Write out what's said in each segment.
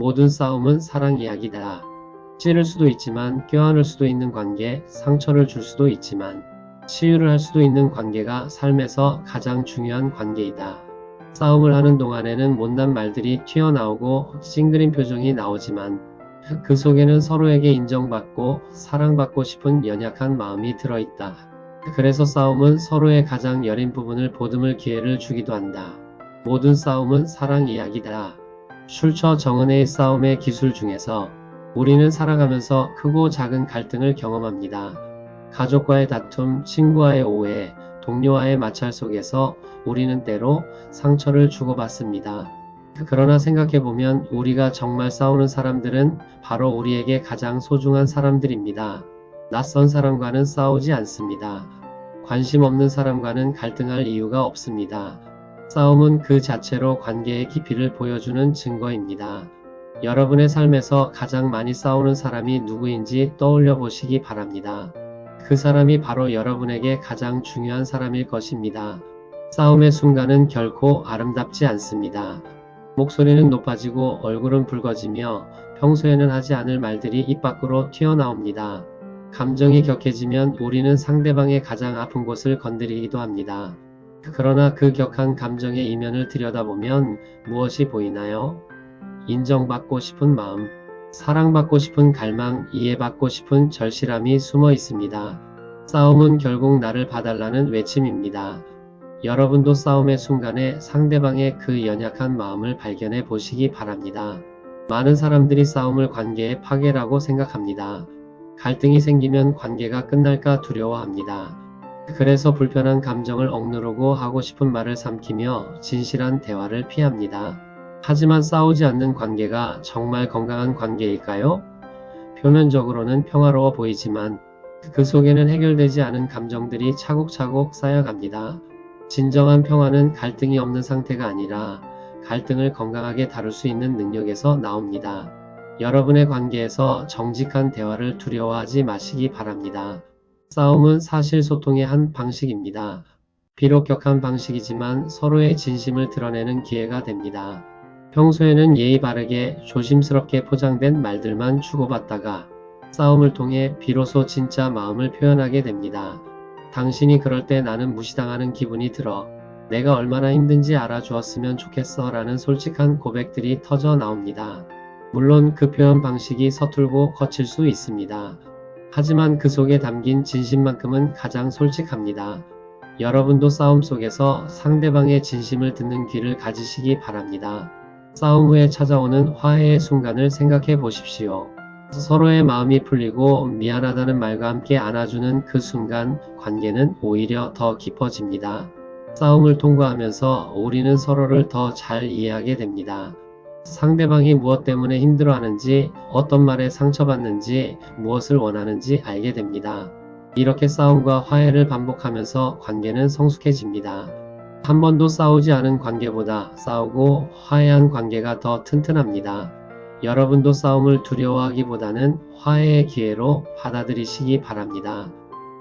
모든 싸움은 사랑 이야기다. 찌를 수도 있지만 껴안을 수도 있는 관계, 상처를 줄 수도 있지만 치유를 할 수도 있는 관계가 삶에서 가장 중요한 관계이다. 싸움을 하는 동안에는 못난 말들이 튀어나오고 찡그린 표정이 나오지만 그 속에는 서로에게 인정받고 사랑받고 싶은 연약한 마음이 들어있다. 그래서 싸움은 서로의 가장 여린 부분을 보듬을 기회를 주기도 한다. 모든 싸움은 사랑 이야기다. 슐처 정은혜의 싸움의 기술 중에서 우리는 살아가면서 크고 작은 갈등을 경험합니다. 가족과의 다툼, 친구와의 오해, 동료와의 마찰 속에서 우리는 때로 상처를 주고받습니다. 그러나 생각해보면 우리가 정말 싸우는 사람들은 바로 우리에게 가장 소중한 사람들입니다. 낯선 사람과는 싸우지 않습니다. 관심 없는 사람과는 갈등할 이유가 없습니다. 싸움은 그 자체로 관계의 깊이를 보여주는 증거입니다. 여러분의 삶에서 가장 많이 싸우는 사람이 누구인지 떠올려 보시기 바랍니다. 그 사람이 바로 여러분에게 가장 중요한 사람일 것입니다. 싸움의 순간은 결코 아름답지 않습니다. 목소리는 높아지고 얼굴은 붉어지며 평소에는 하지 않을 말들이 입 밖으로 튀어나옵니다. 감정이 격해지면 우리는 상대방의 가장 아픈 곳을 건드리기도 합니다. 그러나 그 격한 감정의 이면을 들여다보면 무엇이 보이나요? 인정받고 싶은 마음, 사랑받고 싶은 갈망, 이해받고 싶은 절실함이 숨어 있습니다. 싸움은 결국 나를 봐달라는 외침입니다. 여러분도 싸움의 순간에 상대방의 그 연약한 마음을 발견해 보시기 바랍니다. 많은 사람들이 싸움을 관계의 파괴라고 생각합니다. 갈등이 생기면 관계가 끝날까 두려워합니다. 그래서 불편한 감정을 억누르고 하고 싶은 말을 삼키며 진실한 대화를 피합니다. 하지만 싸우지 않는 관계가 정말 건강한 관계일까요? 표면적으로는 평화로워 보이지만 그 속에는 해결되지 않은 감정들이 차곡차곡 쌓여갑니다. 진정한 평화는 갈등이 없는 상태가 아니라 갈등을 건강하게 다룰 수 있는 능력에서 나옵니다. 여러분의 관계에서 정직한 대화를 두려워하지 마시기 바랍니다. 싸움은 사실 소통의 한 방식입니다. 비록 격한 방식이지만 서로의 진심을 드러내는 기회가 됩니다. 평소에는 예의 바르게 조심스럽게 포장된 말들만 주고받다가 싸움을 통해 비로소 진짜 마음을 표현하게 됩니다. 당신이 그럴 때 나는 무시당하는 기분이 들어. 내가 얼마나 힘든지 알아주었으면 좋겠어 라는 솔직한 고백들이 터져 나옵니다. 물론 그 표현 방식이 서툴고 거칠 수 있습니다. 하지만 그 속에 담긴 진심만큼은 가장 솔직합니다. 여러분도 싸움 속에서 상대방의 진심을 듣는 귀를 가지시기 바랍니다. 싸움 후에 찾아오는 화해의 순간을 생각해 보십시오. 서로의 마음이 풀리고 미안하다는 말과 함께 안아주는 그 순간 관계는 오히려 더 깊어집니다. 싸움을 통과하면서 우리는 서로를 더 잘 이해하게 됩니다. 상대방이 무엇 때문에 힘들어하는지, 어떤 말에 상처받는지, 무엇을 원하는지 알게 됩니다. 이렇게 싸움과 화해를 반복하면서 관계는 성숙해집니다. 한 번도 싸우지 않은 관계보다 싸우고 화해한 관계가 더 튼튼합니다. 여러분도 싸움을 두려워하기보다는 화해의 기회로 받아들이시기 바랍니다.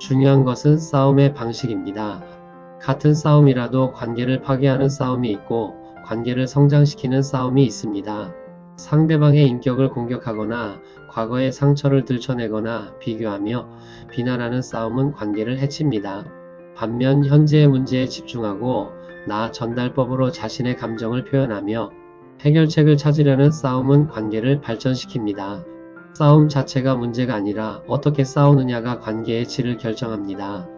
중요한 것은 싸움의 방식입니다. 같은 싸움이라도 관계를 파괴하는 싸움이 있고 관계를 성장시키는 싸움이 있습니다. 상대방의 인격을 공격하거나 과거의 상처를 들춰내거나 비교하며 비난하는 싸움은 관계를 해칩니다. 반면 현재의 문제에 집중하고 나 전달법으로 자신의 감정을 표현하며 해결책을 찾으려는 싸움은 관계를 발전시킵니다. 싸움 자체가 문제가 아니라 어떻게 싸우느냐가 관계의 질을 결정합니다.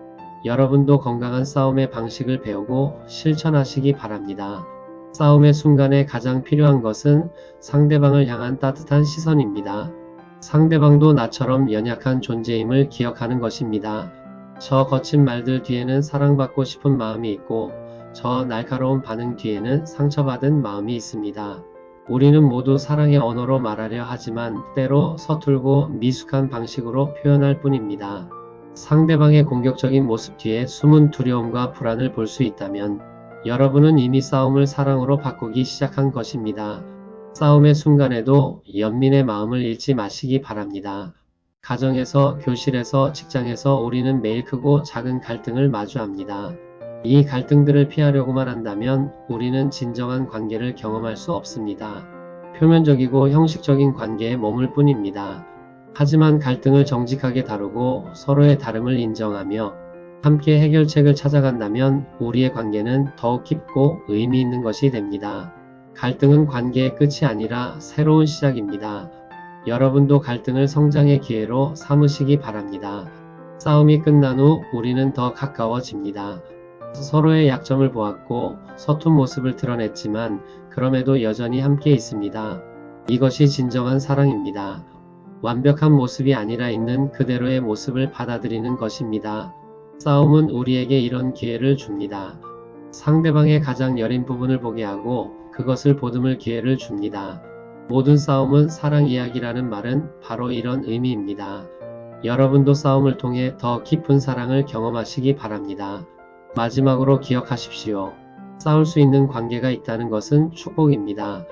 여러분도 건강한 싸움의 방식을 배우고 실천하시기 바랍니다. 싸움의 순간에 가장 필요한 것은 상대방을 향한 따뜻한 시선입니다. 상대방도 나처럼 연약한 존재임을 기억하는 것입니다. 저 거친 말들 뒤에는 사랑받고 싶은 마음이 있고 저 날카로운 반응 뒤에는 상처받은 마음이 있습니다. 우리는 모두 사랑의 언어로 말하려 하지만 때로 서툴고 미숙한 방식으로 표현할 뿐입니다. 상대방의 공격적인 모습 뒤에 숨은 두려움과 불안을 볼 수 있다면 여러분은 이미 싸움을 사랑으로 바꾸기 시작한 것입니다. 싸움의 순간에도 연민의 마음을 잃지 마시기 바랍니다. 가정에서, 교실에서, 직장에서 우리는 매일 크고 작은 갈등을 마주합니다. 이 갈등들을 피하려고만 한다면 우리는 진정한 관계를 경험할 수 없습니다. 표면적이고 형식적인 관계에 머물 뿐입니다. 하지만 갈등을 정직하게 다루고 서로의 다름을 인정하며 함께 해결책을 찾아간다면 우리의 관계는 더욱 깊고 의미 있는 것이 됩니다. 갈등은 관계의 끝이 아니라 새로운 시작입니다. 여러분도 갈등을 성장의 기회로 삼으시기 바랍니다. 싸움이 끝난 후 우리는 더 가까워집니다. 서로의 약점을 보았고 서툰 모습을 드러냈지만 그럼에도 여전히 함께 있습니다. 이것이 진정한 사랑입니다. 완벽한 모습이 아니라 있는 그대로의 모습을 받아들이는 것입니다. 싸움은 우리에게 이런 기회를 줍니다. 상대방의 가장 여린 부분을 보게 하고 그것을 보듬을 기회를 줍니다. 모든 싸움은 사랑 이야기라는 말은 바로 이런 의미입니다. 여러분도 싸움을 통해 더 깊은 사랑을 경험하시기 바랍니다. 마지막으로 기억하십시오. 싸울 수 있는 관계가 있다는 것은 축복입니다.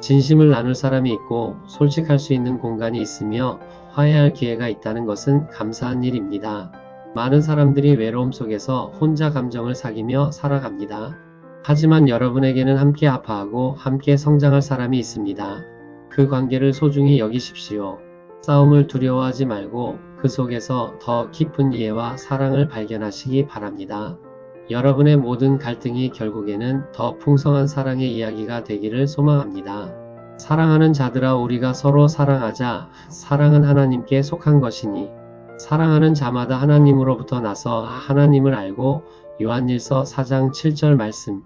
진심을 나눌 사람이 있고 솔직할 수 있는 공간이 있으며 화해할 기회가 있다는 것은 감사한 일입니다. 많은 사람들이 외로움 속에서 혼자 감정을 사귀며 살아갑니다. 하지만 여러분에게는 함께 아파하고 함께 성장할 사람이 있습니다. 그 관계를 소중히 여기십시오. 싸움을 두려워하지 말고 그 속에서 더 깊은 이해와 사랑을 발견하시기 바랍니다. 여러분의 모든 갈등이 결국에는 더 풍성한 사랑의 이야기가 되기를 소망합니다. 사랑하는 자들아, 우리가 서로 사랑하자. 사랑은 하나님께 속한 것이니 사랑하는 자마다 하나님으로부터 나서 하나님을 알고. 요한일서 4장 7절 말씀.